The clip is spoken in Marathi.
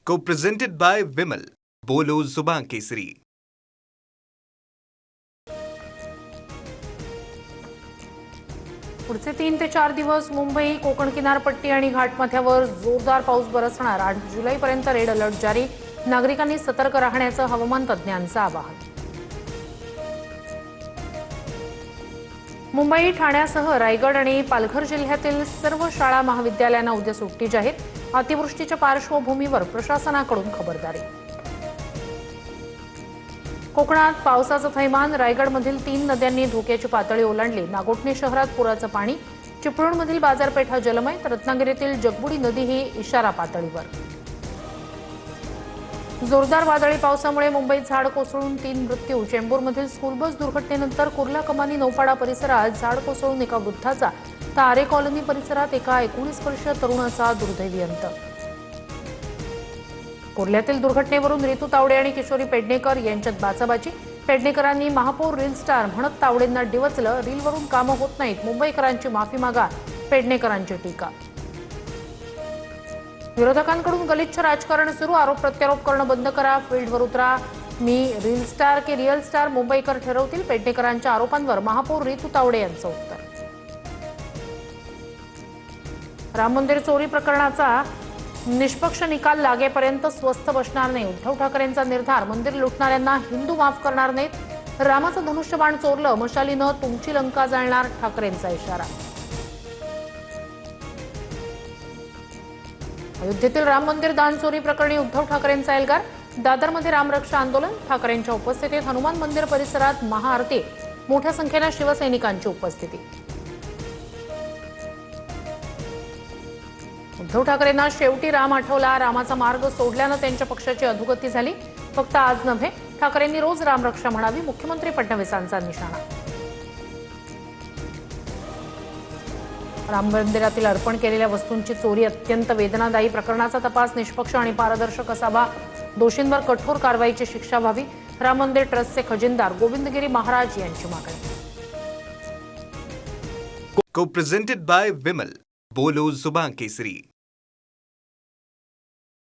Co-presented by Vimal. बोलो जुबान केसरी. पुढचे 3 ते 4 दिवस मुंबई, कोकण किनारपट्टी आणि घाटमाथ्यावर जोरदार पाऊस बरसणार. 8 जुलैपर्यंत रेड अलर्ट जारी. नागरिकांनी सतर्क राहण्याचं हवामान तज्ज्ञांचं आवाहन. मुंबई, ठाण्यासह रायगड आणि पालघर जिल्ह्यातील सर्व शाळा महाविद्यालयांना उद्या सुट्टी जाहीर. अतिवृष्टीच्या पार्श्वभूमीवर प्रशासनाकडून खबरदारी. कोकणात पावसाचं थैमान. रायगडमधील 3 नद्यांनी धोक्याची पातळी ओलांडली. नागोठणे शहरात पुराचं पाणी. चिपळूणमधील बाजारपेठा जलमय. तर रत्नागिरीतील जगबुडी नदी ही इशारा पातळीवर. जोरदार वादळी पावसामुळे मुंबईत झाड कोसळून 3 मृत्यू. चेंबूरमधील स्कूल बस दुर्घटनेनंतर कुर्ला कमानी नौपाडा परिसरात झाड कोसळून एका वृद्धाचा तर आरे कॉलनी परिसरात एका 19 वर्षीय तरुणाचा दुर्दैवी अंत. कुर्ल्यातील दुर्घटनेवरून रितू तावडे आणि किशोरी पेडणेकर यांच्यात बाचाबाची. पेडणेकरांनी महापौर रील स्टार म्हणत तावडेंना डिवचलं. रीलवरून कामं होत नाहीत, मुंबईकरांची माफी मागा, पेडणेकरांची टीका. विरोधकांकडून गलिच्छ राजकारण सुरू. आरोप प्रत्यारोप करणं बंद करा, फील्डवर उतरा. मी रील स्टार की रिअल स्टार मुंबईकर ठरवतील, पेडणेकरांच्या आरोपांवर महापौर रितू तावडे यांचं उत्तर. राम मंदिर चोरी प्रकरणाचा निष्पक्ष निकाल लागेपर्यंत स्वस्थ बसणार नाही. उद्धव ठाकरेंचा निर्धार. मंदिर लुटणाऱ्यांना हिंदू माफ करणार नाहीत. रामाचं धनुष्यबाण चोरलं, मशालीनं तुमची लंका जाळणार, ठाकरेंचा इशारा. अयोध्येतील राम मंदिर दान चोरी प्रकरणी उद्धव ठाकरेंचा एल्गार. दादरमध्ये रामरक्षा आंदोलन. ठाकरेंच्या उपस्थितीत हनुमान मंदिर परिसरात महाआरती. मोठ्या संख्येनं शिवसैनिकांची उपस्थिती. उद्धव ठाकरेंना शेवटी राम आठवला. रामाचा मार्ग सोडल्यानं त्यांच्या पक्षाची अधोगती झाली. फक्त आज नव्हे, ठाकरेंनी रोज रामरक्षा म्हणावी, मुख्यमंत्री फडणवीसांचा निशाणा. राम मंदिरातील अर्पण केलेल्या वस्तूंची चोरी अत्यंत वेदनादायी. प्रकरणाचा तपास निष्पक्ष आणि पारदर्शक असावा. दोषींवर कठोर कारवाईची शिक्षा व्हावी. राम मंदिर ट्रस्टचे खजिनदार गोविंदगिरी महाराज यांची मागणी. Co-presented by Vimal. बोलो जुबान केसरी.